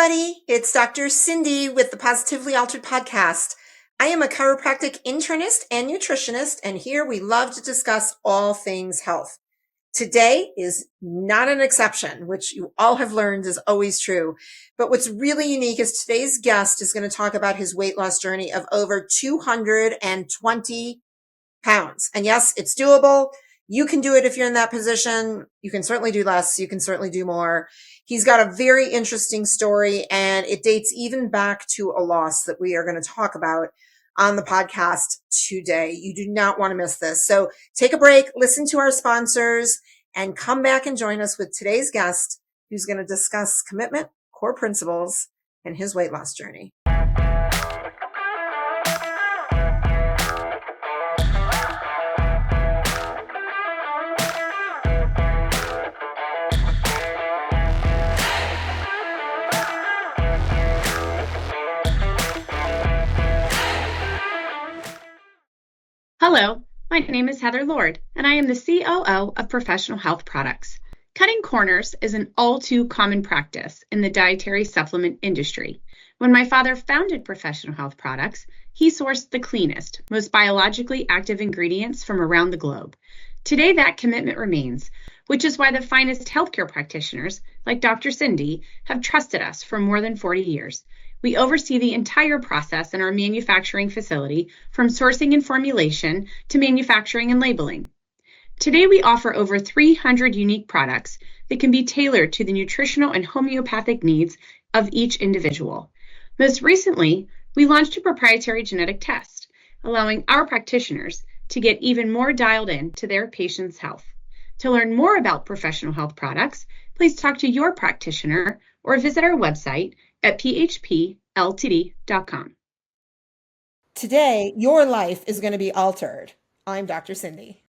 everybody. It's Dr. Cindy with the Positively Altered podcast. I am a chiropractic internist and nutritionist, and here we love to discuss all things health. Today is not an exception, which you all have learned is always true. But what's really unique is today's guest is going to talk about his weight loss journey of over 220 pounds. And yes, it's doable. You can do it if you're in that position. You can certainly do less. You can certainly do more. He's got a very interesting story, and it dates even back to a loss that we are going to talk about on the podcast today. You do not want to miss this. So take a break, listen to our sponsors, and come back and join us with today's guest, who's going to discuss commitment, core principles, and his weight loss journey. Hello, my name is Heather Lord, and I am the COO of Professional Health Products. Cutting corners is an all too common practice in the dietary supplement industry. When my father founded Professional Health Products, he sourced the cleanest, most biologically active ingredients from around the globe. Today, that commitment remains, which is why the finest healthcare practitioners, like Dr. Cindy, have trusted us for more than 40 years. We oversee the entire process in our manufacturing facility, from sourcing and formulation to manufacturing and labeling. Today, we offer over 300 unique products that can be tailored to the nutritional and homeopathic needs of each individual. Most recently, we launched a proprietary genetic test, allowing our practitioners to get even more dialed in to their patients' health. To learn more about Professional Health Products, please talk to your practitioner or visit our website at phpltd.com. Today, your life is going to be altered. I'm Dr. Cindy.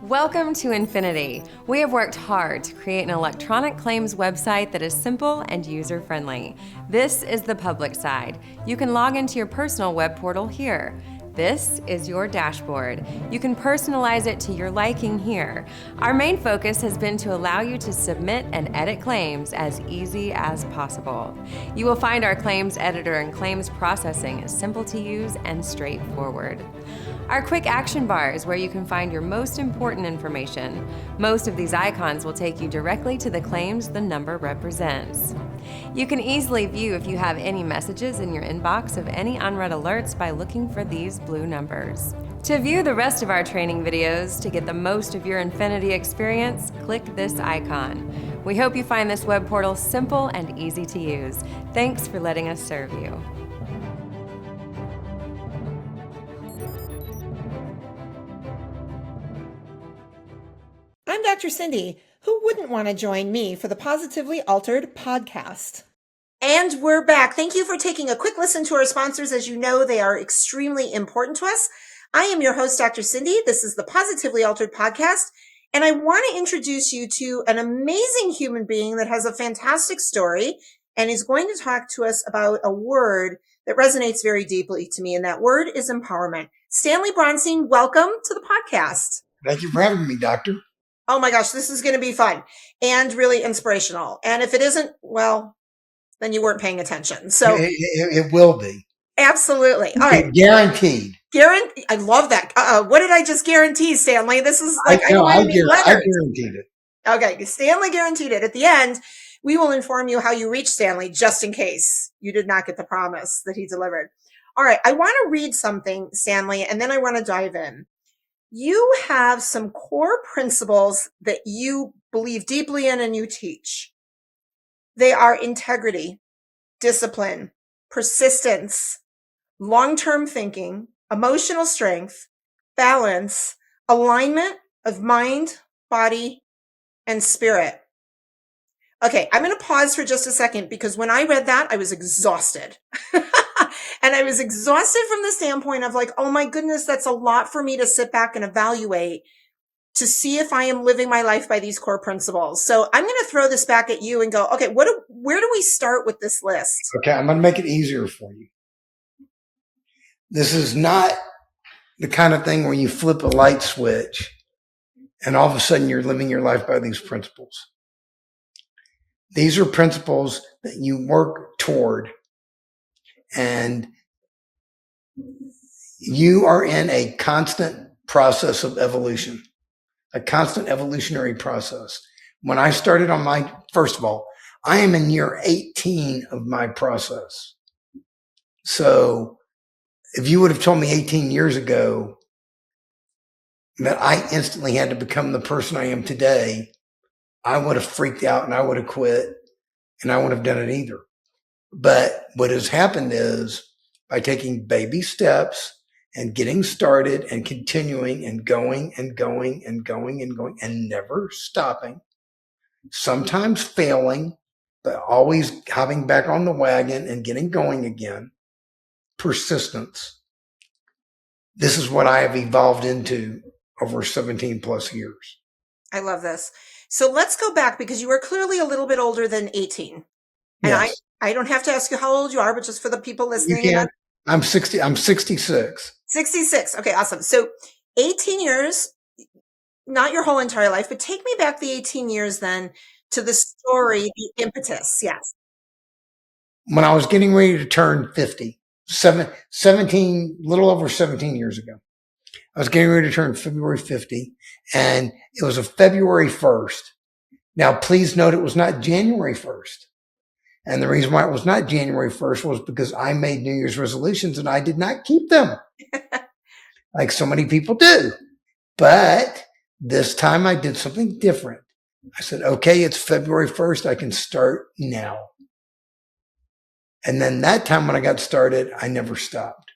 Welcome to Infinity. We have worked hard to create an electronic claims website that is simple and user-friendly. This is the public side. You can log into your personal web portal here. This is your dashboard. You can personalize it to your liking here. Our main focus has been to allow you to submit and edit claims as easy as possible. You will find our claims editor and claims processing is simple to use and straightforward. Our quick action bar is where you can find your most important information. Most of these icons will take you directly to the claims the number represents. You can easily view if you have any messages in your inbox of any unread alerts by looking for these blue numbers. To view the rest of our training videos to get the most of your Infinity experience, click this icon. We hope you find this web portal simple and easy to use. Thanks for letting us serve you. I'm Dr. Cindy. Who wouldn't want to join me for the Positively Altered podcast? And we're back. Thank you for taking a quick listen to our sponsors. As you know, they are extremely important to us. I am your host, Dr. Cindy. This is the Positively Altered podcast, and I want to introduce you to an amazing human being that has a fantastic story and is going to talk to us about a word that resonates very deeply to me, and that word is empowerment. Stanley Bronstein, welcome to the podcast. Thank you for having me, doctor. Oh my gosh, this is going to be fun and really inspirational. And if it isn't, well, then you weren't paying attention. So it will be. Absolutely. All right. Guaranteed. I love that. What did I just guarantee, Stanley? This is like, I guaranteed it. Okay. Stanley guaranteed it. At the end, we will inform you how you reach Stanley, just in case you did not get the promise that he delivered. All right. I want to read something, Stanley, and then I want to dive in. You have some core principles that you believe deeply in and you teach. They are integrity, discipline, persistence, long-term thinking, emotional strength, balance, alignment of mind, body, and spirit. Okay, I'm going to pause for just a second because when I read that, I was exhausted. And I was exhausted from the standpoint of like, oh my goodness, that's a lot for me to sit back and evaluate to see if I am living my life by these core principles. So I'm going to throw this back at you and go, okay, where do we start with this list? Okay, I'm going to make it easier for you. This is not the kind of thing where you flip a light switch and all of a sudden you're living your life by these principles. These are principles that you work toward, and you are in a constant process of evolution, a constant evolutionary process. When I started on first of all, I am in year 18 of my process. So if you would have told me 18 years ago that I instantly had to become the person I am today, I would have freaked out and I would have quit and I wouldn't have done it either. But what has happened is by taking baby steps and getting started and continuing and going and going and going and going and never stopping, sometimes failing, but always hopping back on the wagon and getting going again, persistence. This is what I have evolved into over 17 plus years. I love this. So let's go back because you were clearly a little bit older than 18. And Yes. I don't have to ask you how old you are, but just for the people You listening. can. I'm 66. 66. Okay, awesome. So 18 years, not your whole entire life, but take me back the 18 years then to the story, the impetus. Yes. When I was getting ready to turn 50, 17, little over 17 years ago, I was getting ready to turn February 50, and it was a February 1st. Now, please note it was not January 1st. And the reason why it was not January 1st was because I made New Year's resolutions and I did not keep them like so many people do. But this time I did something different. I said, okay, it's February 1st. I can start now. And then that time when I got started, I never stopped.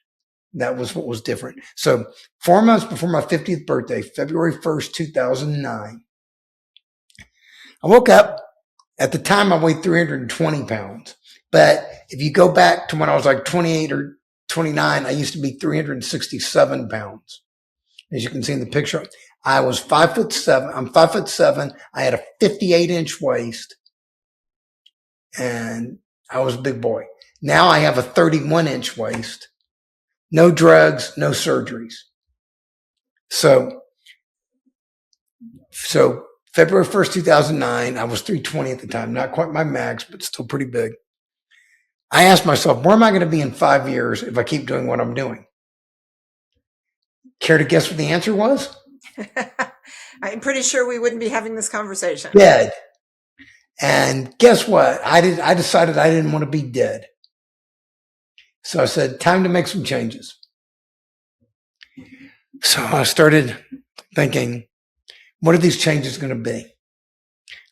That was what was different. So 4 months before my 50th birthday, February 1st, 2009, I woke up. At the time, I weighed 320 pounds. But if you go back to when I was like 28 or 29, I used to be 367 pounds. As you can see in the picture, I was 5'7". I'm 5'7". I had a 58-inch waist, and I was a big boy. Now I have a 31-inch waist. No drugs, no surgeries. So February 1st, 2009, I was 320 at the time, not quite my max, but still pretty big. I asked myself, where am I going to be in 5 years if I keep doing what I'm doing? Care to guess what the answer was? I'm pretty sure we wouldn't be having this conversation. Dead. And guess what? I decided I didn't want to be dead. So I said, time to make some changes. So I started thinking, what are these changes going to be?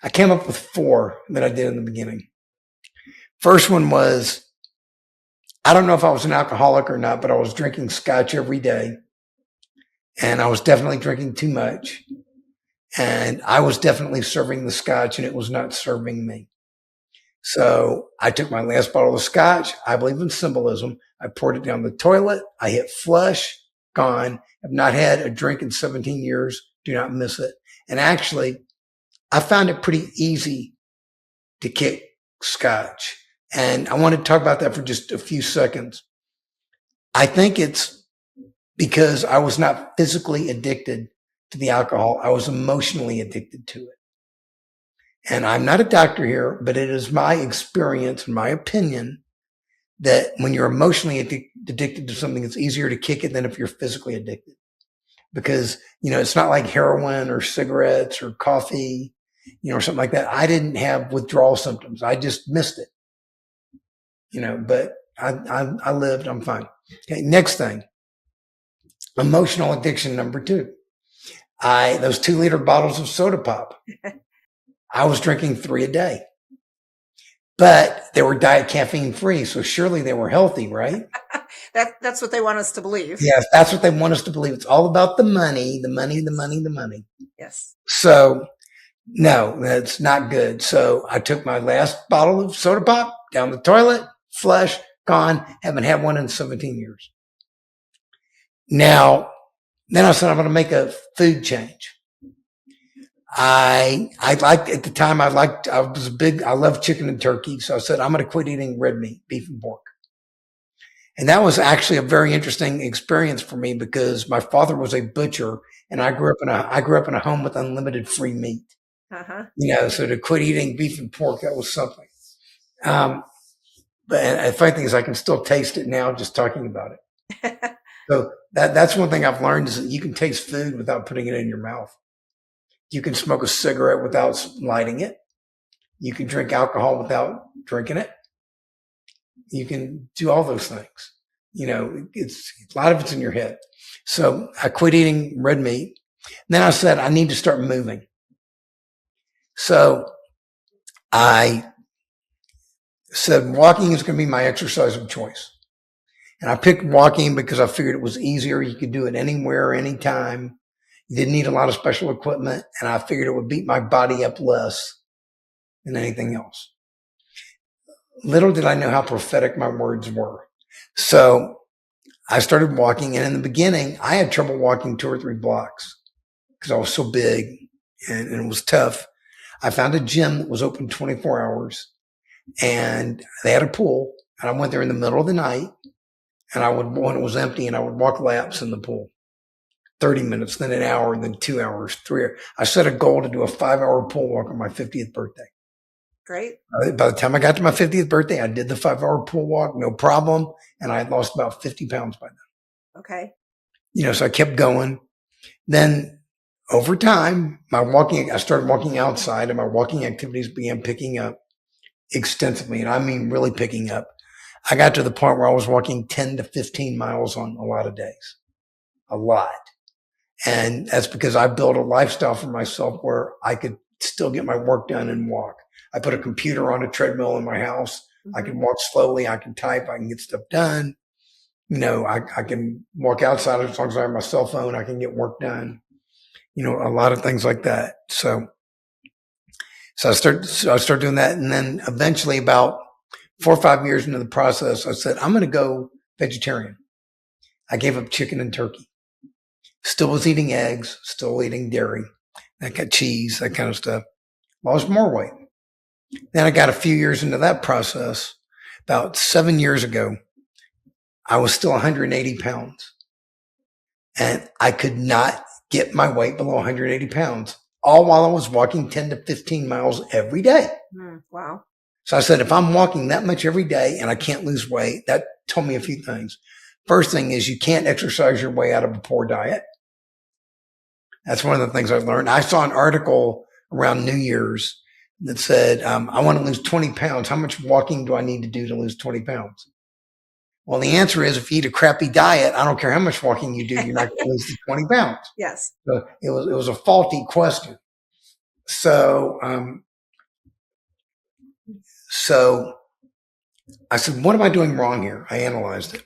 I came up with 4 that I did in the beginning. First one was, I don't know if I was an alcoholic or not, but I was drinking scotch every day. And I was definitely drinking too much. And I was definitely serving the scotch and it was not serving me. So I took my last bottle of scotch. I believe in symbolism. I poured it down the toilet. I hit flush, gone. Have not had a drink in 17 years. Do not miss it. And actually, I found it pretty easy to kick scotch. And I want to talk about that for just a few seconds. I think it's because I was not physically addicted to the alcohol. I was emotionally addicted to it. And I'm not a doctor here, but it is my experience and my opinion that when you're emotionally addicted to something, it's easier to kick it than if you're physically addicted. Because, it's not like heroin or cigarettes or coffee, or something like that. I didn't have withdrawal symptoms. I just missed it, but I lived, I'm fine. Okay. Next thing, emotional addiction number 2. Those 2-liter bottles of soda pop, I was drinking 3 a day, but they were diet caffeine free. So surely they were healthy, right? That's what they want us to believe. Yes, that's what they want us to believe. It's all about the money, the money, the money, the money. Yes. So no, that's not good. So I took my last bottle of soda pop down the toilet, flush, gone. Haven't had one in 17 years. Now, then I said, I'm going to make a food change. I liked at the time, I love chicken and turkey. So I said, I'm going to quit eating red meat, beef and pork. And that was actually a very interesting experience for me because my father was a butcher and I grew up in a home with unlimited free meat. So to quit eating beef and pork, that was something. But the funny thing is I can still taste it now just talking about it. So that's one thing I've learned is that you can taste food without putting it in your mouth. You can smoke a cigarette without lighting it. You can drink alcohol without drinking it. You can do all those things. It's a lot of it's in your head. So I quit eating red meat. Then I said, I need to start moving. So I said, walking is going to be my exercise of choice. And I picked walking because I figured it was easier. You could do it anywhere, anytime. You didn't need a lot of special equipment. And I figured it would beat my body up less than anything else. Little did I know how prophetic my words were. So I started walking. And in the beginning, I had trouble walking 2 or 3 blocks because I was so big and it was tough. I found a gym that was open 24 hours and they had a pool. And I went there in the middle of the night and when it was empty, and I would walk laps in the pool, 30 minutes, then an hour, then 2 hours, 3 hours. I set a goal to do a 5-hour pool walk on my 50th birthday. Great. By the time I got to my 50th birthday, I did the 5-hour pool walk, no problem. And I had lost about 50 pounds by then. Okay. So I kept going. Then over time, I started walking outside and my walking activities began picking up extensively. And I mean, really picking up. I got to the point where I was walking 10 to 15 miles on a lot of days, a lot. And that's because I built a lifestyle for myself where I could still get my work done and walk. I put a computer on a treadmill in my house. I can walk slowly. I can type. I can get stuff done. I can walk outside as long as I have my cell phone. I can get work done. A lot of things like that. So I started doing that. And then eventually about 4 or 5 years into the process, I said, I'm going to go vegetarian. I gave up chicken and turkey. Still was eating eggs, still eating dairy, that kind of cheese, that kind of stuff. Lost more weight. Then I got a few years into that process. About 7 years ago, I was still 180 pounds. And I could not get my weight below 180 pounds, all while I was walking 10 to 15 miles every day. Wow. So I said, if I'm walking that much every day and I can't lose weight, that told me a few things. First thing is you can't exercise your way out of a poor diet. That's one of the things I've learned. I saw an article around New Year's that said, I want to lose 20 pounds. How much walking do I need to do to lose 20 pounds? Well, the answer is if you eat a crappy diet, I don't care how much walking you do, you're not going to lose the 20 pounds. Yes. So it was a faulty question. So I said, what am I doing wrong here? I analyzed it.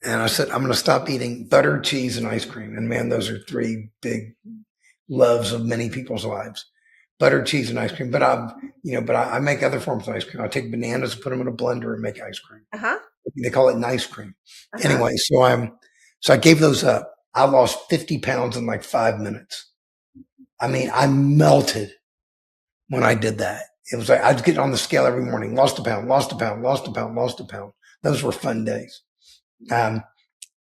And I said, I'm going to stop eating butter, cheese, and ice cream. And man, those are 3 big loves of many people's lives. Butter, cheese, and ice cream. But I make other forms of ice cream. I take bananas and put them in a blender and make ice cream. They call it nice cream. Anyway, so I gave those up. I lost 50 pounds in like 5 minutes. I mean, I melted when I did that. It was like I'd get on the scale every morning, lost a pound, lost a pound, lost a pound, lost a pound. Those were fun days. I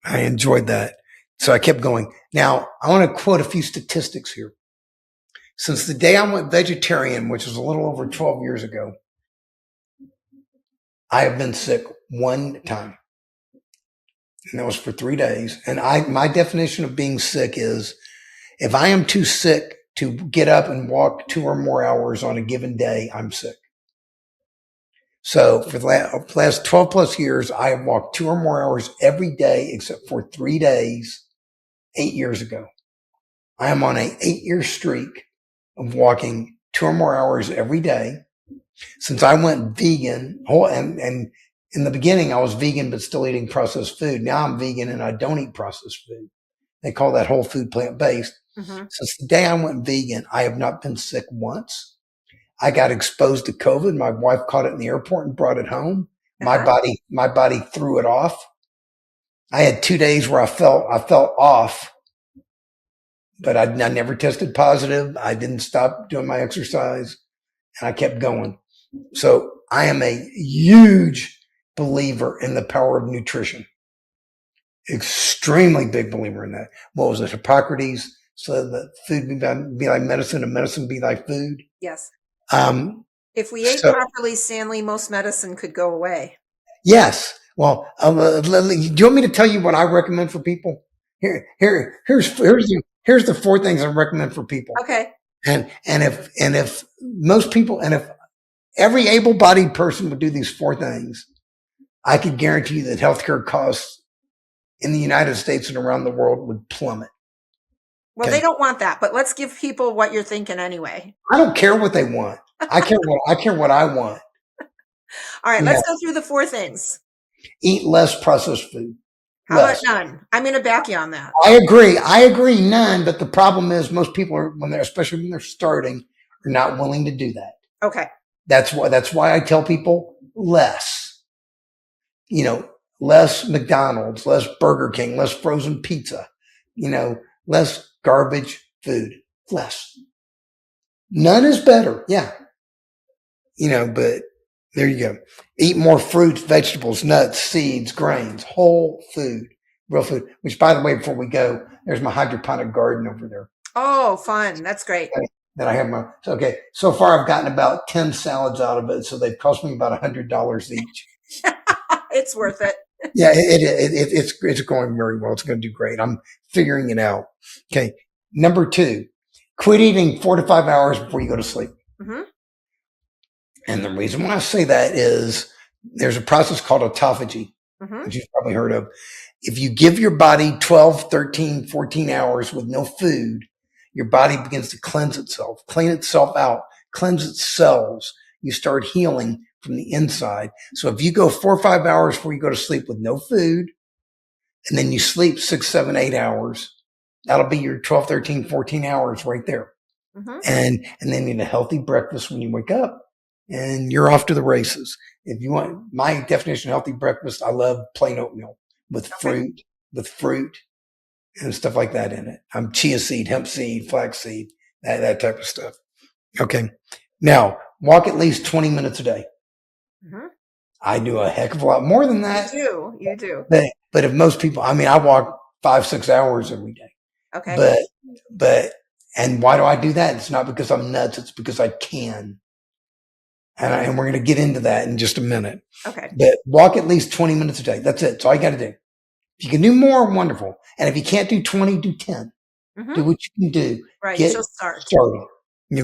enjoyed that. So I kept going. Now, I want to quote a few statistics here. Since the day I went vegetarian, which was a little over 12 years ago, I have been sick 1 time. And that was for 3 days. And my definition of being sick is if I am too sick to get up and walk 2 or more hours on a given day, I'm sick. So for the last 12 plus years, I have walked 2 or more hours every day except for 3 days 8 years ago. I am on an 8-year streak of walking 2 or more hours every day. Since I went vegan, and in the beginning I was vegan but still eating processed food. Now I'm vegan and I don't eat processed food. They call that whole food plant-based. Since the day I went vegan, I have not been sick once. I got exposed to COVID. My wife caught it in the airport and brought it home. My body threw it off. I had 2 days where I felt off, but I never tested positive. I didn't stop doing my exercise and I kept going. So I am a huge believer in the power of nutrition. Extremely big believer in that. What was it? Hippocrates so that food be like medicine and medicine be like food. Yes. If we ate properly, Stanley, most medicine could go away. Yes. Well, do you want me to tell you what I recommend for people? Here's the 4 things I recommend for people. Okay. And if most people, and if every able-bodied person would do these 4 things, I could guarantee you that healthcare costs in the United States and around the world would plummet. Well, they don't want that, but let's give people what you're thinking anyway. I don't care what they want. I care what I want. All right, let's go through the 4 things. Eat less processed food. How about none? I'm going to back you on that. I agree, none. But the problem is most people are, especially when they're starting, are not willing to do that. Okay. That's why I tell people less. Less McDonald's, less Burger King, less frozen pizza. Less garbage food. Less. None is better. Yeah. But there you go. Eat more fruits, vegetables, nuts, seeds, grains, whole food, real food, which, by the way, before we go, there's my hydroponic garden over there. Oh, fun. That's great. That I have okay. So far I've gotten about 10 salads out of it. So they've cost me about $100 each. It's worth it. Yeah, it's going very well. It's going to do great. I'm figuring it out. Okay. Number 2, quit eating 4 to 5 hours before you go to sleep. Mm-hmm. And the reason why I say that is there's a process called autophagy, which you've probably heard of. If you give your body 12, 13, 14 hours with no food, your body begins to cleanse itself, clean itself out, cleanse its cells. You start healing from the inside. So if you go 4 or 5 hours before you go to sleep with no food, and then you sleep 6, 7, 8 hours, that'll be your 12, 13, 14 hours right there. Mm-hmm. And then eat a healthy breakfast when you wake up. And you're off to the races. If you want my definition of healthy breakfast, I love plain oatmeal with fruit and stuff like that in it. I'm chia seed, hemp seed, flax seed, that type of stuff. Okay. Now, walk at least 20 minutes a day. Mm-hmm. I do a heck of a lot more than that. You do. But if most people, I walk 5-6 hours every day. Okay. And why do I do that? It's not because I'm nuts. It's because I can. And we're going to get into that in just a minute. Okay. But walk at least 20 minutes a day. That's it. That's all you got to do. If you can do more, wonderful. And if you can't do 20, do 10. Mm-hmm. Do what you can do. Right. Get Just started.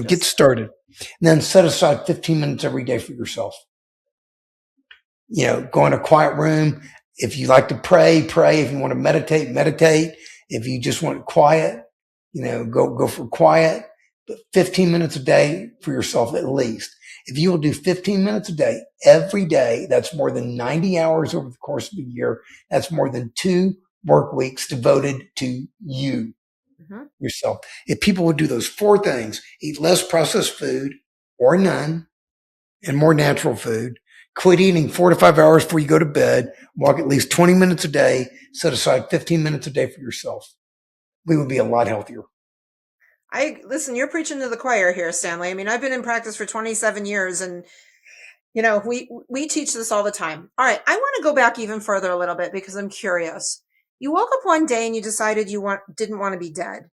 Get started. And then set aside 15 minutes every day for yourself. Go in a quiet room. If you like to pray, pray. If you want to meditate, meditate. If you just want quiet, go for quiet. But 15 minutes a day for yourself at least. If you will do 15 minutes a day, every day, that's more than 90 hours over the course of a year. That's more than 2 work weeks devoted to you, yourself. If people would do those 4 things, eat less processed food or none and more natural food, quit eating 4 to 5 hours before you go to bed, walk at least 20 minutes a day, set aside 15 minutes a day for yourself, we would be a lot healthier. Listen, you're preaching to the choir here, Stanley. I've been in practice for 27 years and, we teach this all the time. All right. I want to go back even further a little bit because I'm curious. You woke up one day and you decided you didn't want to be dead.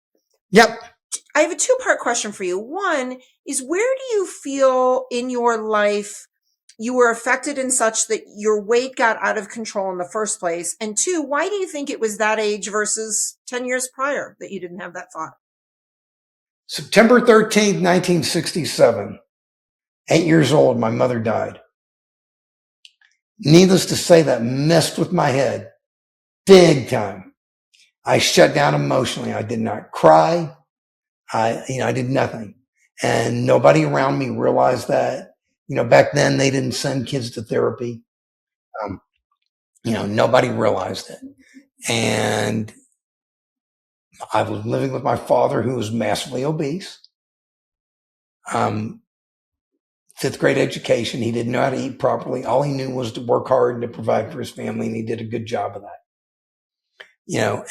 Yep. I have a 2-part question for you. One is, where do you feel in your life you were affected in such that your weight got out of control in the first place? And 2, why do you think it was that age versus 10 years prior that you didn't have that thought? September 13th, 1967, 8 years old, my mother died. Needless to say, that messed with my head big time. I shut down emotionally. I did not cry. I did nothing. And nobody around me realized that. Back then they didn't send kids to therapy. Nobody realized it. And I was living with my father, who was massively obese. 5th grade education. He didn't know how to eat properly. All he knew was to work hard and to provide for his family, and he did a good job of that.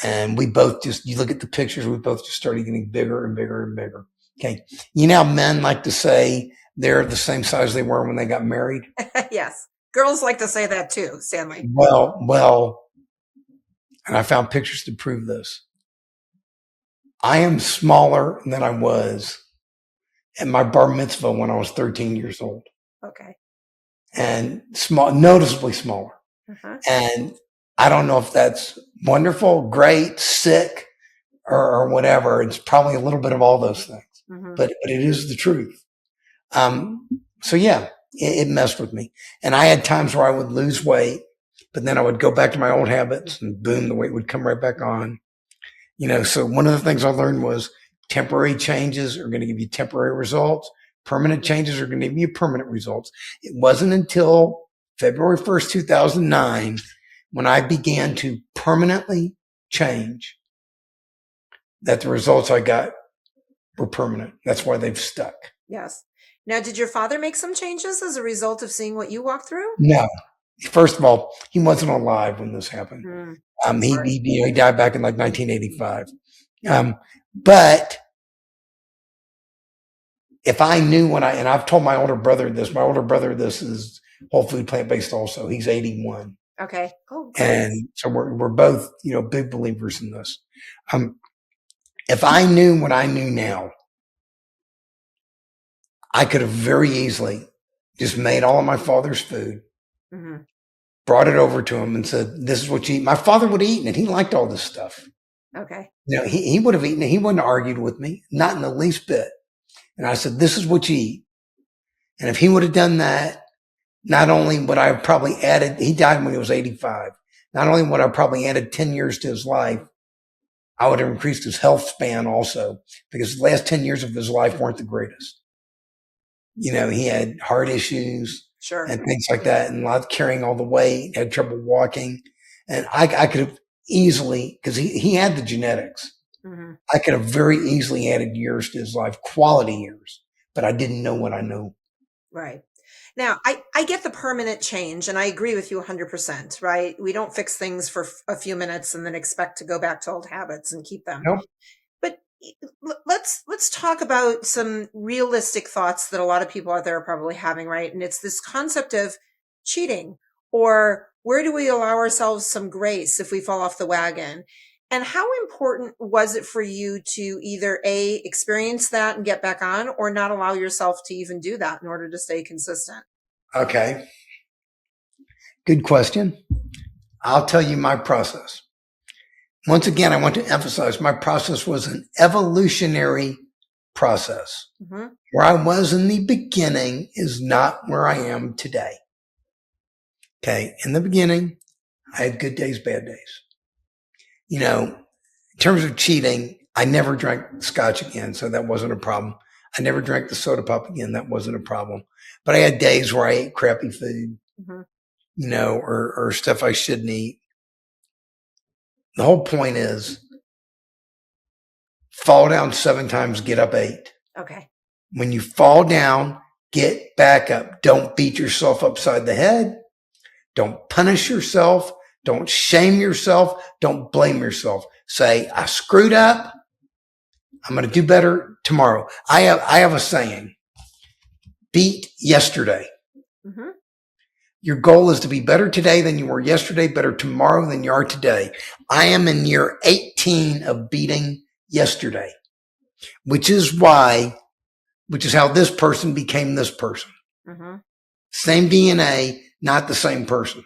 And we both you look at the pictures, we both just started getting bigger and bigger and bigger. Okay. Men like to say they're the same size they were when they got married. Yes. Girls like to say that too, Stanley. Well, and I found pictures to prove this. I am smaller than I was at my bar mitzvah when I was 13 years old. Okay. And noticeably smaller. Uh-huh. And I don't know if that's wonderful, great, sick, or whatever. It's probably a little bit of all those things, but it is the truth. So yeah, it messed with me. And I had times where I would lose weight, but then I would go back to my old habits and boom, the weight would come right back on. So one of the things I learned was temporary changes are going to give you temporary results. Permanent changes are going to give you permanent results. It wasn't until February 1st, 2009, when I began to permanently change that the results I got were permanent. That's why they've stuck. Yes. Now, did your father make some changes as a result of seeing what you walked through? No. First of all, he wasn't alive when this happened. He died back in like 1985. But if I knew and I've told my older brother this is whole food plant-based also. He's 81. Okay. Oh, good. And so we're both, big believers in this. If I knew what I knew now, I could have very easily just made all of my father's food, brought it over to him and said, this is what you eat. My father would have eaten it. He liked all this stuff. Okay. He would have eaten it. He wouldn't have argued with me, not in the least bit. And I said, this is what you eat. And if he would have done that, not only would I have probably added, he died when he was 85. Not only would I have probably added 10 years to his life, I would have increased his health span also, because the last 10 years of his life weren't the greatest. He had heart issues and things like that, and a lot of carrying all the weight, had trouble walking. And I could have easily, because he had the genetics, I could have very easily added years to his life, quality years, but I didn't know what I know. Right. Now, I get the permanent change, and I agree with you 100%, right? We don't fix things for a few minutes and then expect to go back to old habits and keep them. Nope. But let's talk about some realistic thoughts that a lot of people out there are probably having, right? And it's this concept of cheating, or where do we allow ourselves some grace if we fall off the wagon? And how important was it for you to either A, experience that and get back on, or not allow yourself to even do that in order to stay consistent? Okay. Good question. I'll tell you my process. Once again, I want to emphasize my process was an evolutionary process. Where I was in the beginning is not where I am today. Okay. In the beginning, I had good days, bad days. In terms of cheating, I never drank scotch again, so that wasn't a problem. I never drank the soda pop again. That wasn't a problem. But I had days where I ate crappy food, or stuff I shouldn't eat. The whole point is fall down 7 times, get up 8. Okay. When you fall down, get back up. Don't beat yourself upside the head. Don't punish yourself. Don't shame yourself. Don't blame yourself. Say, I screwed up. I'm going to do better tomorrow. I have a saying, beat yesterday. Your goal is to be better today than you were yesterday, better tomorrow than you are today. I am in year 18 of beating yesterday, which is how this person became this person. Same DNA, not the same person.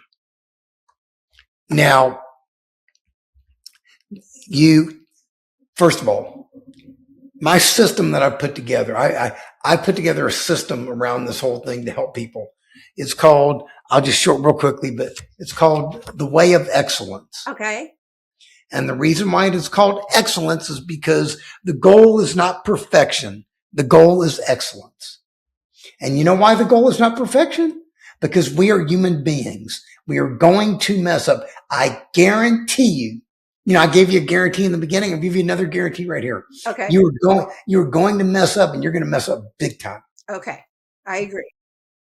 Now, first of all, my system that I put together, I put together a system around this whole thing to help people. It's called, I'll just short real quickly, but it's called the Way of Excellence. Okay. And the reason why it is called excellence is because the goal is not perfection. The goal is excellence. And you know why the goal is not perfection? Because we are human beings. We are going to mess up. I guarantee you, I gave you a guarantee in the beginning. I'll give you another guarantee right here. Okay. You're going to mess up, and you're going to mess up big time. Okay. I agree.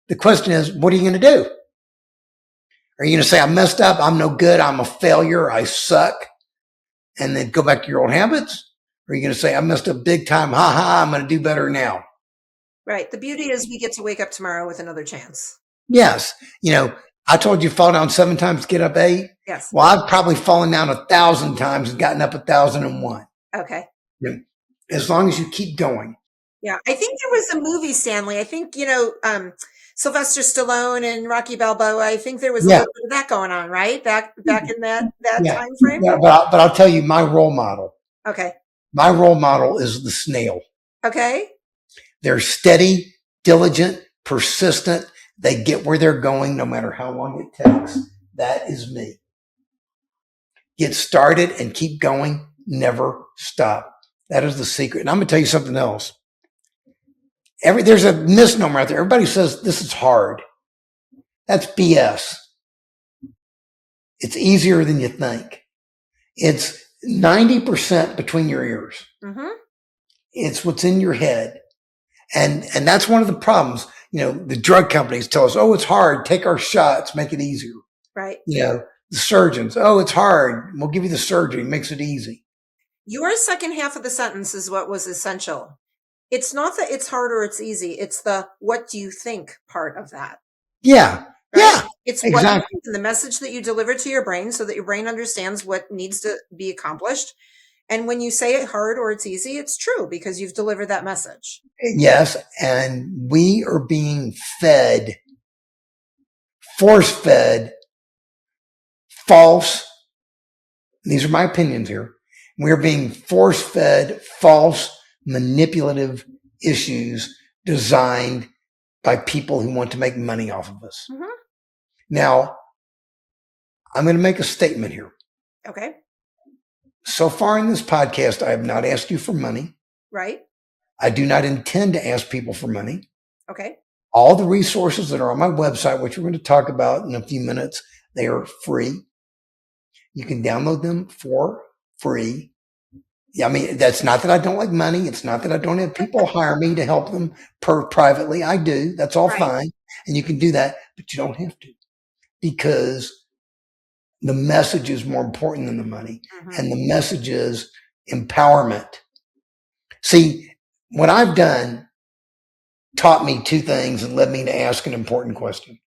The question is, what are you going to do? Are you going to say, I messed up, I'm no good, I'm a failure, I suck, and then go back to your old habits? Or are you going to say, I messed up big time, I'm going to do better now? Right. The beauty is we get to wake up tomorrow with another chance. Yes. I told you fall down 7 times, get up 8. Yes. Well, I've probably fallen down 1,000 times and gotten up 1,001. Okay. Yeah. As long as you keep going. Yeah, I think there was a movie, Stanley. I think, Sylvester Stallone and Rocky Balboa. I think there was a Yeah. little bit of that going on, right? Back in that Yeah. time frame. Yeah. But I'll tell you my role model. Okay. My role model is the snail. Okay. They're steady, diligent, persistent. They get where they're going no matter how long it takes. That is me. Get started and keep going. Never stop. That is the secret. And I'm going to tell you something else. There's a misnomer out there. Everybody says this is hard. That's BS. It's easier than you think. It's 90% between your ears. Mm-hmm. It's what's in your head. And that's one of the problems. The drug companies tell us, oh, it's hard. Take our shots, make it easier. Right. The surgeons, oh, it's hard. We'll give you the surgery, makes it easy. Your second half of the sentence is what was essential. It's not that it's hard or it's easy. It's the what do you think part of that. Yeah. Right? Yeah. It's exactly. what you think, and the message that you deliver to your brain so that your brain understands what needs to be accomplished. And when you say it hard or it's easy, it's true because you've delivered that message. Yes. And we are being fed, force fed, false. These are my opinions here. We're being force fed, false, manipulative issues designed by people who want to make money off of us. Mm-hmm. Now, I'm going to make a statement here. Okay. So far in this podcast, I have not asked you for money. Right. I do not intend to ask people for money. Okay. All the resources that are on my website, which we're going to talk about in a few minutes, they are free. You can download them for free. I mean, that's not that I don't like money. It's not that I don't have people hire me to help them privately. I do. That's all fine. And you can do that, but you don't have to because the message is more important than the money. Mm-hmm. And the message is empowerment. See, what I've done taught me two things and led me to ask an important question.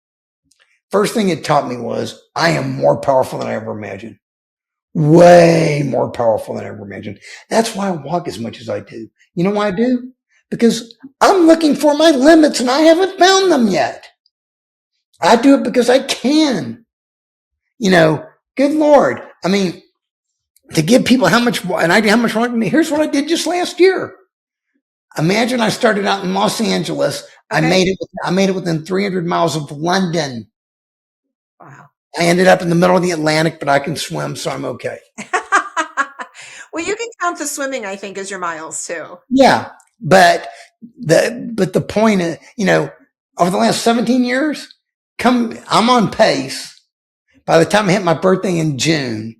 First thing it taught me was I am more powerful than I ever imagined. Way more powerful than I ever imagined. That's why I walk as much as I do. You know why I do? Because I'm looking for my limits and I haven't found them yet. I do it because I can. Good Lord. I mean, to give people how much wrong. Here's what I did just last year. Imagine I started out in Los Angeles. Okay. I made it within 300 miles of London. Wow. I ended up in the middle of the Atlantic, but I can swim, so I'm okay. Well, you can count the swimming, I think, as your miles too. Yeah. But the point is, over the last 17 years, I'm on pace. By the time I hit my birthday in June,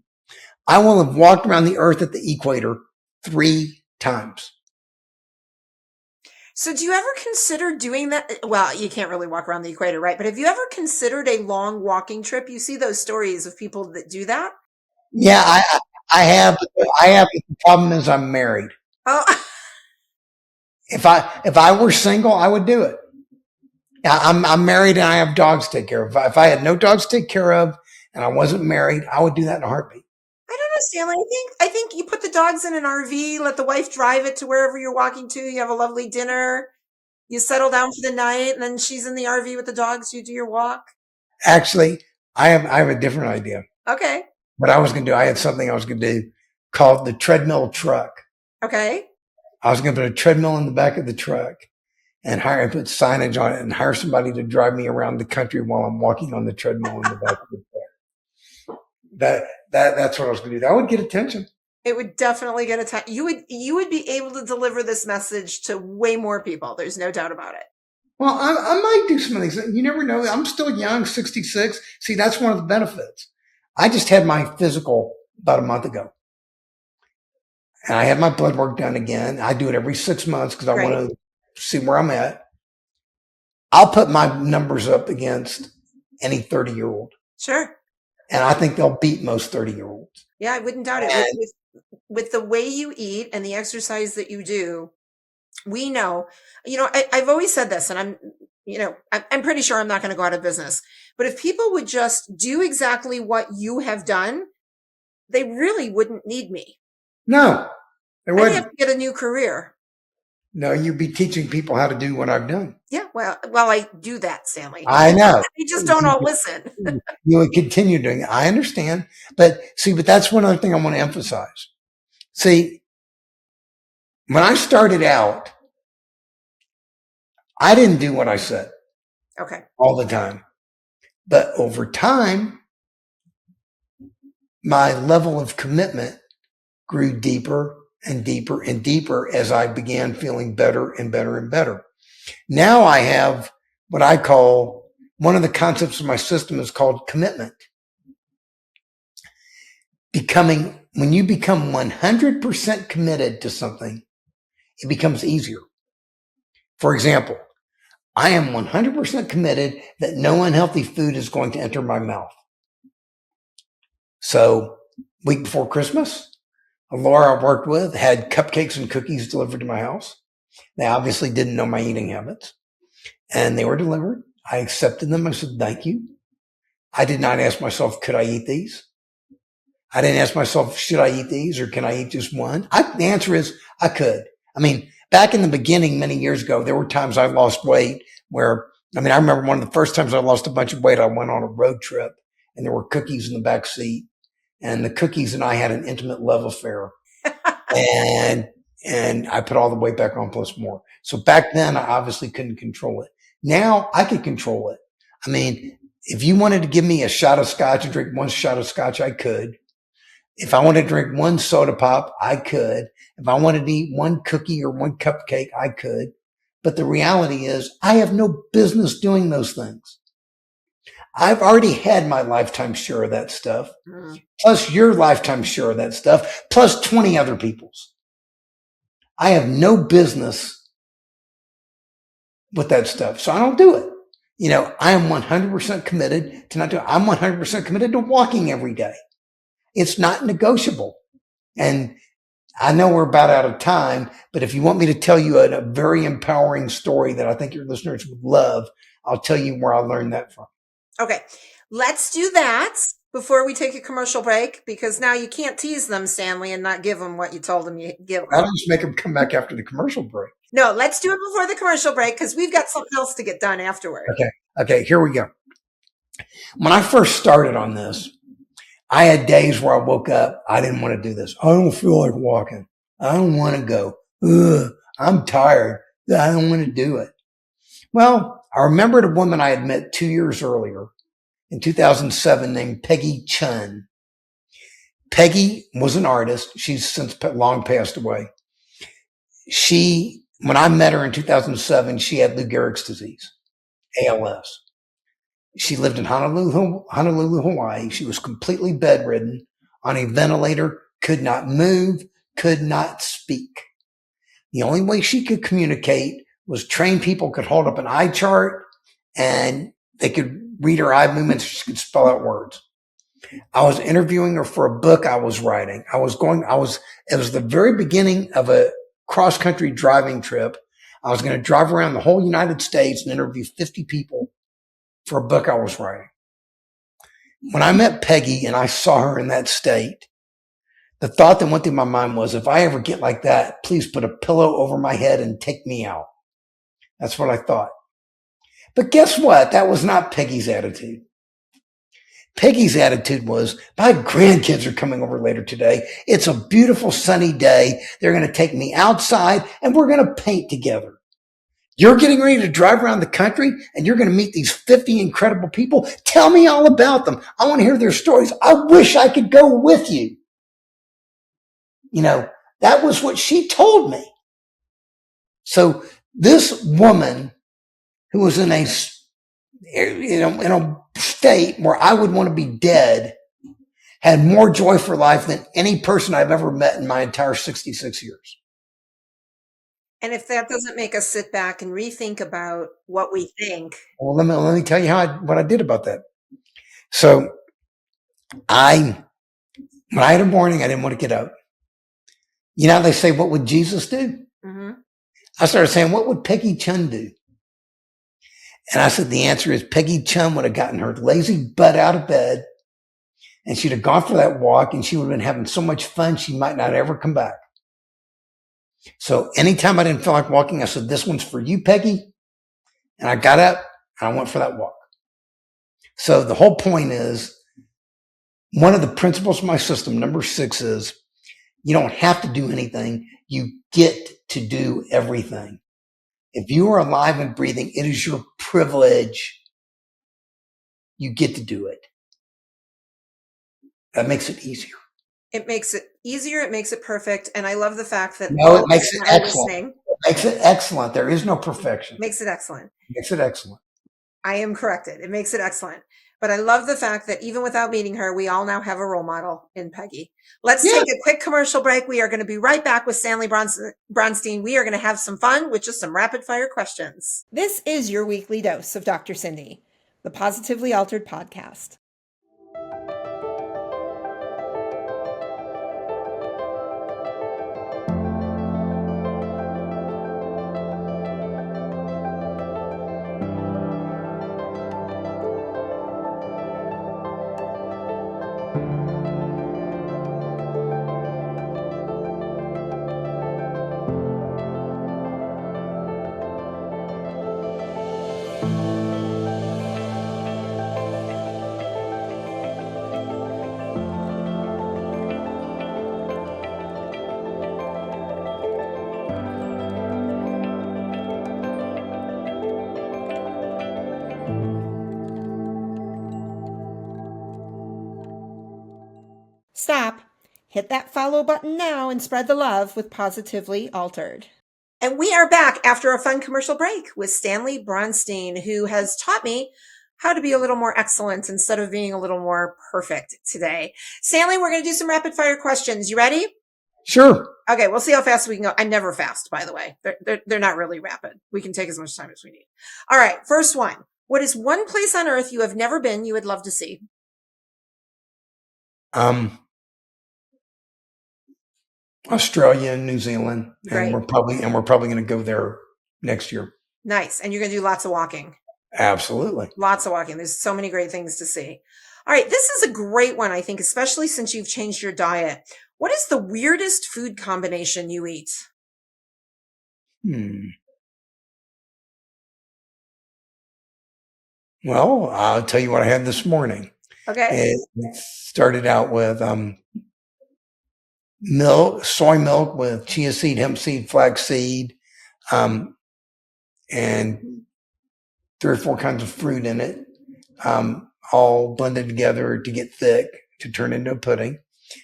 I will have walked around the earth at the equator 3 times. So do you ever consider doing that? Well, you can't really walk around the equator, right? But have you ever considered a long walking trip? You see those stories of people that do that? Yeah, I have. The problem is I'm married. Oh. If I were single, I would do it. I'm married and I have dogs to take care of. If I had no dogs to take care of and I wasn't married, I would do that in a heartbeat. I don't know, Stanley. I think you put the dogs in an RV, let the wife drive it to wherever you're walking to. You have a lovely dinner. You settle down for the night, and then she's in the RV with the dogs. You do your walk. Actually, I have a different idea. Okay. What I was going to do, I had something I was going to do called the treadmill truck. Okay. I was going to put a treadmill in the back of the truck and put signage on it and hire somebody to drive me around the country while I'm walking on the treadmill in the back of the truck. That's what I was going to do. That would get attention. It would definitely get attention. You would be able to deliver this message to way more people. There's no doubt about it. Well, I might do some of these. You never know. I'm still young, 66. See, that's one of the benefits. I just had my physical about a month ago. And I had my blood work done again. I do it every 6 months because I want to see where I'm at. I'll put my numbers up against any 30-year-old. Sure. And I think they'll beat most 30-year-olds. Yeah, I wouldn't doubt it. With the way you eat and the exercise that you do, we know, I've always said this, and I'm pretty sure I'm not going to go out of business. But if people would just do exactly what you have done, they really wouldn't need me. No. There I'd have wouldn't. to get a new career. No, you'd be teaching people how to do what I've done. Yeah, well, I do that, Stanley. I know. They just don't all listen. You would continue doing it. I understand. But that's one other thing I want to emphasize. See, when I started out, I didn't do what I said Okay. all the time. But over time, my level of commitment grew deeper and deeper and deeper as I began feeling better and better and better. Now I have what I call, one of the concepts of my system is called commitment. When you become 100% committed to something, it becomes easier. For example, I am 100% committed that no unhealthy food is going to enter my mouth. So, week before Christmas, Laura I worked with had cupcakes and cookies delivered to my house. They obviously didn't know my eating habits, and they were delivered. I accepted them. I said, thank you. I did not ask myself, could I eat these? I didn't ask myself, should I eat these or can I eat just one? The answer is I could. I mean, back in the beginning, many years ago, there were times I lost weight where, I remember one of the first times I lost a bunch of weight, I went on a road trip and there were cookies in the back seat, and the cookies and I had an intimate love affair. And I put all the weight back on plus more. So back then I obviously couldn't control it. Now I could control it. I mean, if you wanted to give me a shot of scotch and drink one shot of scotch, I could. If I wanted to drink one soda pop, I could. If I wanted to eat one cookie or one cupcake, I could. But the reality is I have no business doing those things. I've already had my lifetime share of that stuff, plus your lifetime share of that stuff, plus 20 other people's. I have no business with that stuff, so I don't do it. I am 100% committed to not do it. I'm 100% committed to walking every day. It's not negotiable. And I know we're about out of time, but if you want me to tell you a very empowering story that I think your listeners would love, I'll tell you where I learned that from. Okay, let's do that before we take a commercial break, because now you can't tease them, Stanley, and not give them what you told them you give them. I'll just make them come back after the commercial break. No, let's do it before the commercial break because we've got something else to get done afterward. Okay, here we go. When I first started on this, I had days where I woke up, I didn't want to do this. I don't feel like walking. I don't want to go. I'm tired. I don't want to do it. Well, I remembered a woman I had met 2 years earlier in 2007 named Peggy Chun. Peggy was an artist. She's since long passed away. When I met her in 2007, she had Lou Gehrig's disease, ALS. She lived in Honolulu, Hawaii. She was completely bedridden, on a ventilator, could not move, could not speak. The only way she could communicate was trained people could hold up an eye chart and they could read her eye movements. She could spell out words. I was interviewing her for a book I was writing. It was the very beginning of a cross-country driving trip. I was going to drive around the whole United States and interview 50 people for a book I was writing. When I met Peggy and I saw her in that state, the thought that went through my mind was, if I ever get like that, please put a pillow over my head and take me out. That's what I thought. But guess what? That was not Peggy's attitude. Peggy's attitude was, my grandkids are coming over later today. It's a beautiful sunny day. They're going to take me outside and we're going to paint together. You're getting ready to drive around the country and you're going to meet these 50 incredible people. Tell me all about them. I want to hear their stories. I wish I could go with you. That was what she told me. So this woman who was in a state where I would want to be dead had more joy for life than any person I've ever met in my entire 66 years. And if that doesn't make us sit back and rethink about what we think. Well, let me tell you what I did about that. So when I had a morning, I didn't want to get up. They say, what would Jesus do? Mm-hmm. I started saying, what would Peggy Chun do? And I said, the answer is Peggy Chun would have gotten her lazy butt out of bed and she'd have gone for that walk and she would have been having so much fun she might not ever come back. So anytime I didn't feel like walking, I said, this one's for you, Peggy. And I got up and I went for that walk. So the whole point is, one of the principles of my system, number 6, is you don't have to do anything. You get to do everything. If you are alive and breathing, it is your privilege. You get to do it. That makes it easier. It makes it easier. It makes it perfect. And I love the fact that No, all it makes it listeners are excellent. listening. It makes it excellent. There is no perfection. Makes it excellent. It makes it excellent. I am corrected. It makes it excellent. But I love the fact that even without meeting her, we all now have a role model in Peggy. Let's take a quick commercial break. We are going to be right back with Stanley Bronstein. We are going to have some fun with just some rapid fire questions. This is your weekly dose of Dr. Cindy, the Positively Altered podcast. Stop. Hit that follow button now and spread the love with Positively Altered. And we are back after a fun commercial break with Stanley Bronstein, who has taught me how to be a little more excellent instead of being a little more perfect today. Stanley, we're going to do some rapid fire questions. You ready? Sure. Okay, we'll see how fast we can go. I'm never fast, by the way. They're not really rapid. We can take as much time as we need. All right, first one. What is one place on earth you have never been you would love to see? Australia and New Zealand, Great. and we're probably going to go there next year. Nice. And you're going to do lots of walking. Absolutely. Lots of walking. There's so many great things to see. All right. This is a great one, I think, especially since you've changed your diet. What is the weirdest food combination you eat? Well, I'll tell you what I had this morning. Okay. It started out with soy milk with chia seed, hemp seed, flax seed, and 3 or 4 kinds of fruit in it, all blended together to get thick to turn into a pudding.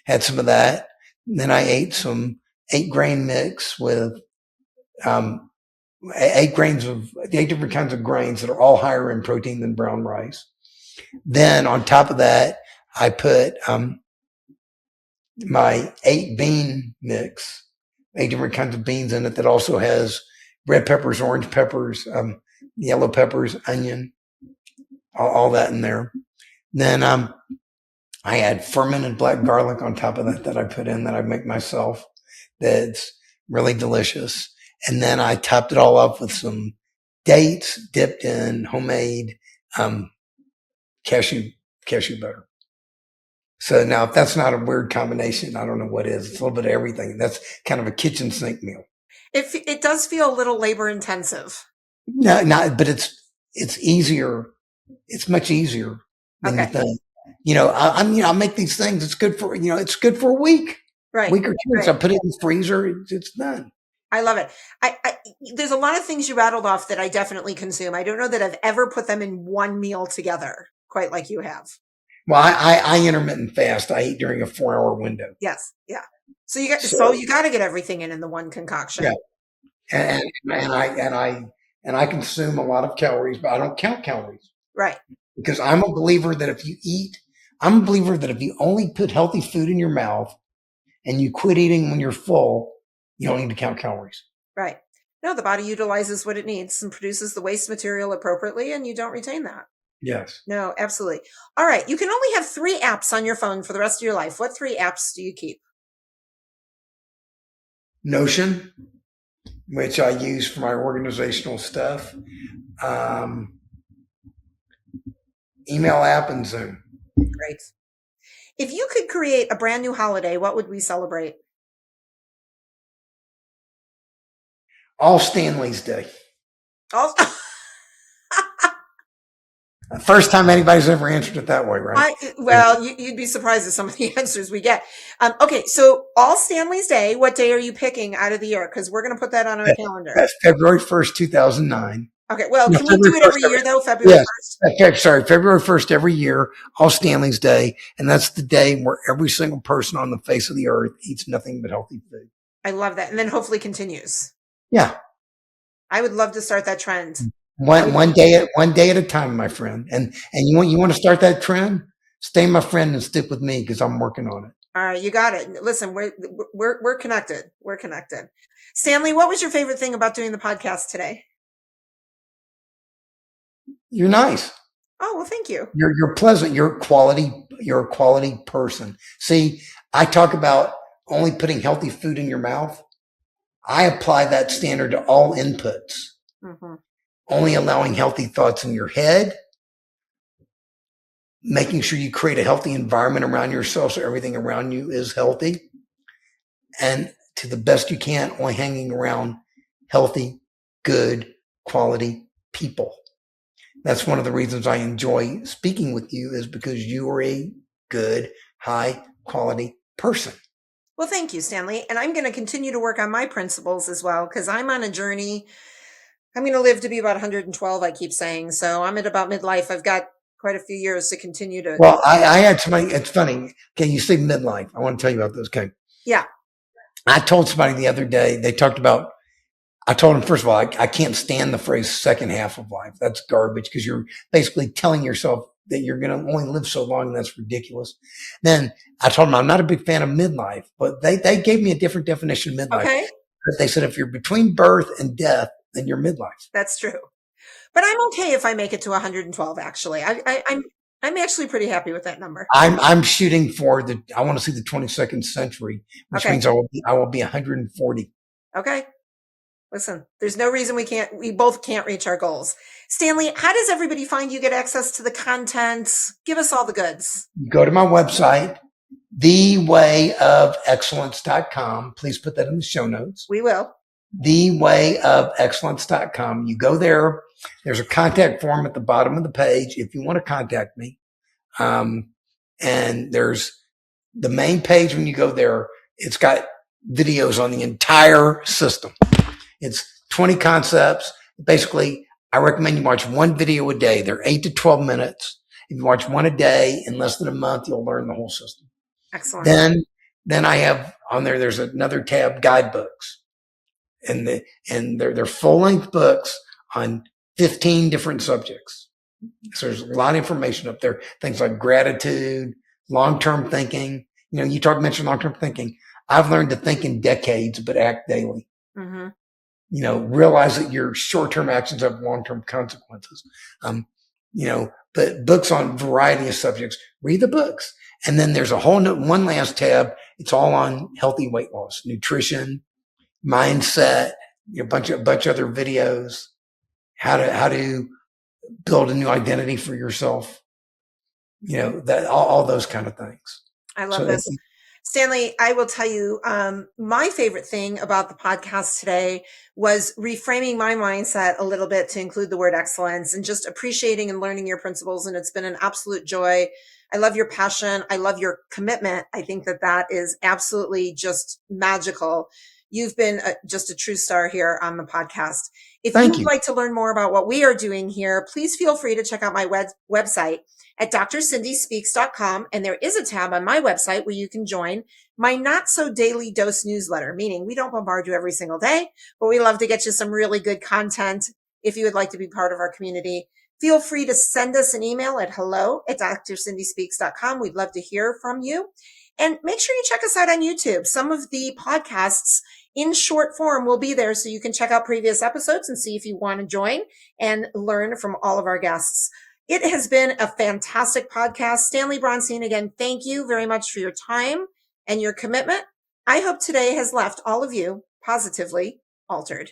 Had some of that. Then I ate some 8-grain mix with 8 different kinds of grains that are all higher in protein than brown rice. Then on top of that, I put my 8-bean mix, 8 different kinds of beans in it that also has red peppers, orange peppers, yellow peppers, onion, all that in there. Then I add fermented black garlic on top of that I put in, that I make myself. That's really delicious. And then I topped it all up with some dates dipped in homemade cashew butter. So now, if that's not a weird combination, I don't know what is. It's a little bit of everything. That's kind of a kitchen sink meal. It does feel a little labor intensive. No, but it's easier. It's much easier than you think. I make these things. It's good for it's good for a week, right? Week or two. Right. So I put it in the freezer. It's done. I love it. There's a lot of things you rattled off that I definitely consume. I don't know that I've ever put them in one meal together quite like you have. Well, I intermittent fast. I eat during a 4-hour window. Yes. Yeah. So you got to get everything in the one concoction. Yeah. And I consume a lot of calories, but I don't count calories. Right. Because I'm a believer that if you only put healthy food in your mouth and you quit eating when you're full, you don't need to count calories. Right. No, the body utilizes what it needs and produces the waste material appropriately, and you don't retain that. Yes. No, absolutely. All right. You can only have 3 apps on your phone for the rest of your life. What 3 apps do you keep? Notion, which I use for my organizational stuff. Email app and Zoom. Great. If you could create a brand new holiday, what would we celebrate? All Stanley's Day. Also, First time anybody's ever answered it that way, right? you'd be surprised at some of the answers we get. Okay, so all Stanley's Day. What day are you picking out of the year? Because we're going to put that on our calendar. That's February 1st, 2009. Okay, well, No, can we do it every year though? February Yes. 1st? Okay, sorry, February 1st every year, All Stanley's Day, and that's the day where every single person on the face of the earth eats nothing but healthy food. I love that, and then hopefully continues. Yeah. I would love to start that trend. One day at a time, my friend. And you want to start that trend? Stay my friend and stick with me because I'm working on it. All right, you got it. Listen, we're connected. We're connected. Stanley, what was your favorite thing about doing the podcast today? You're nice. Oh, well, thank you. You're pleasant. You're a quality person. See, I talk about only putting healthy food in your mouth. I apply that standard to all inputs. Mm-hmm. Only allowing healthy thoughts in your head, making sure you create a healthy environment around yourself so everything around you is healthy, and to the best you can, only hanging around healthy, good, quality people. That's one of the reasons I enjoy speaking with you, is because you are a good, high quality person. Well, thank you, Stanley. And I'm going to continue to work on my principles as well, because I'm on a journey. I'm going to live to be about 112, I keep saying. So I'm at about midlife. I've got quite a few years to continue to. Well, I had somebody, it's funny. Okay, you say midlife. I want to tell you about this. Okay. Yeah. I told somebody the other day, they talked about, I told them, first of all, I can't stand the phrase second half of life. That's garbage, because you're basically telling yourself that you're going to only live so long, and that's ridiculous. Then I told them I'm not a big fan of midlife, but they gave me a different definition of midlife. Okay. They said if you're between birth and death, then you're midlife. That's true. But I'm okay if I make it to 112, actually. I'm actually pretty happy with that number. I'm shooting for I want to see the 22nd century, which means I will be 140. Okay. Listen, there's no reason we both can't reach our goals. Stanley, how does everybody find you, get access to the content? Give us all the goods. Go to my website, thewayofexcellence.com. Please put that in the show notes. We will. thewayofexcellence.com. You go there. There's a contact form at the bottom of the page if you want to contact me. And there's the main page. When you go there, it's got videos on the entire system. It's 20 concepts. Basically, I recommend you watch one video a day. They're 8 to 12 minutes. If you watch one a day, in less than a month, you'll learn the whole system. Excellent. Then I have on there, there's another tab, guidebooks. And they're full-length books on 15 different subjects. So there's a lot of information up there. Things like gratitude, long-term thinking. You mentioned long-term thinking. I've learned to think in decades, but act daily. Mm-hmm. Realize that your short-term actions have long-term consequences. But books on a variety of subjects. Read the books. And then there's one last tab. It's all on healthy weight loss, nutrition, mindset, a bunch of other videos, how to build a new identity for yourself, that all those kind of things. I love this. Stanley, I will tell you, my favorite thing about the podcast today was reframing my mindset a little bit to include the word excellence and just appreciating and learning your principles. And it's been an absolute joy. I love your passion. I love your commitment. I think that is absolutely just magical. You've been just a true star here on the podcast. If you would like to learn more about what we are doing here, please feel free to check out my website at drsindyspeaks.com. And there is a tab on my website where you can join my not so daily dose newsletter, meaning we don't bombard you every single day, but we love to get you some really good content. If you would like to be part of our community, feel free to send us an email at hello@drsindyspeaks.com. We'd love to hear from you. And make sure you check us out on YouTube. Some of the podcasts in short form will be there, so you can check out previous episodes and see if you want to join and learn from all of our guests. It has been a fantastic podcast. Stanley Bronstein, again, thank you very much for your time and your commitment. I hope today has left all of you positively altered.